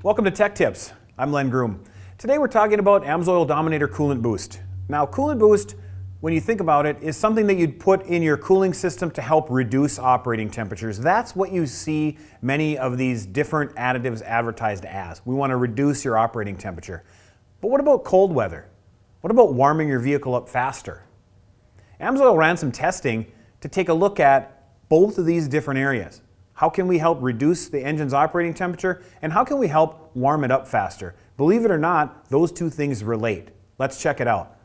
Welcome to Tech Tips. I'm Len Groom. Today we're talking about AMSOIL Dominator Coolant Boost. Now, Coolant Boost, when you think about it, is something that you'd put in your cooling system to help reduce operating temperatures. That's what you see many of these different additives advertised as. We want to reduce your operating temperature. But what about cold weather? What about warming your vehicle up faster? AMSOIL ran some testing to take a look at both of these different areas. How can we help reduce the engine's operating temperature, and how can we help warm it up faster? Believe it or not, those two things relate. Let's check it out.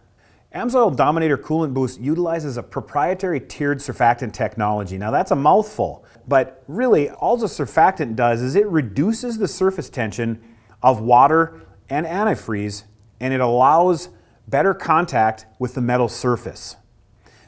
AMSOIL Dominator Coolant Boost utilizes a proprietary tiered surfactant technology. Now that's a mouthful, but really all the surfactant does is it reduces the surface tension of water and antifreeze, and it allows better contact with the metal surface.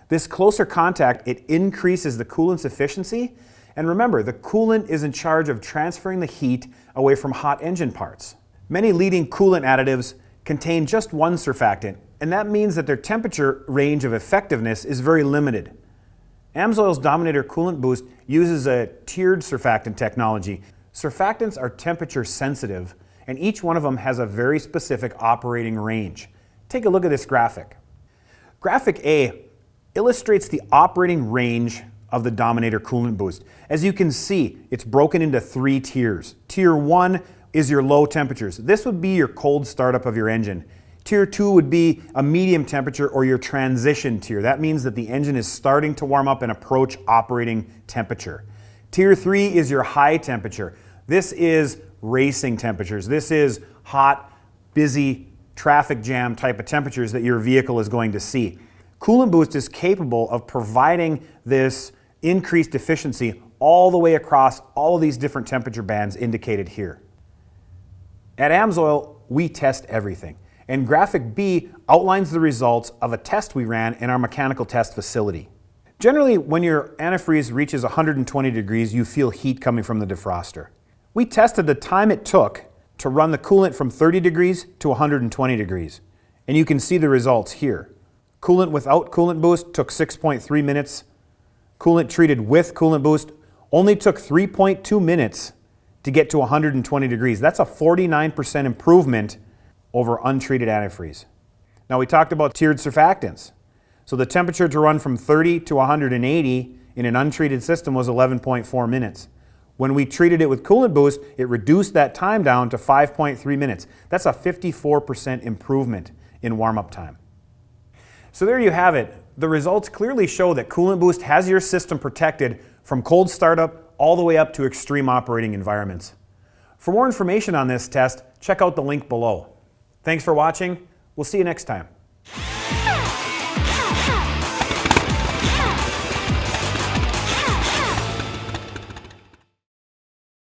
This closer contact, it increases the coolant's efficiency. And remember, the coolant is in charge of transferring the heat away from hot engine parts. Many leading coolant additives contain just one surfactant, and that means that their temperature range of effectiveness is very limited. AMSOIL's Dominator Coolant Boost uses a tiered surfactant technology. Surfactants are temperature sensitive, and each one of them has a very specific operating range. Take a look at this graphic. Graphic A illustrates the operating range of the Dominator Coolant Boost. As you can see, it's broken into 3 tiers. Tier 1 is your low temperatures. This would be your cold startup of your engine. Tier 2 would be a medium temperature or your transition tier. That means that the engine is starting to warm up and approach operating temperature. Tier 3 is your high temperature. This is racing temperatures. This is hot, busy, traffic jam type of temperatures that your vehicle is going to see. Coolant Boost is capable of providing this increased efficiency all the way across all of these different temperature bands indicated here. At AMSOIL, we test everything, and Graphic B outlines the results of a test we ran in our mechanical test facility. Generally, when your antifreeze reaches 120 degrees, you feel heat coming from the defroster. We tested the time it took to run the coolant from 30 degrees to 120 degrees, and you can see the results here. Coolant without Coolant Boost took 6.3 minutes. Coolant treated with Coolant Boost only took 3.2 minutes to get to 120 degrees. That's a 49% improvement over untreated antifreeze. Now we talked about tiered surfactants. So the temperature to run from 30 to 180 in an untreated system was 11.4 minutes. When we treated it with Coolant Boost, it reduced that time down to 5.3 minutes. That's a 54% improvement in warm-up time. So there you have it. The results clearly show that Coolant Boost has your system protected from cold startup all the way up to extreme operating environments. For more information on this test, check out the link below. Thanks for watching. We'll see you next time.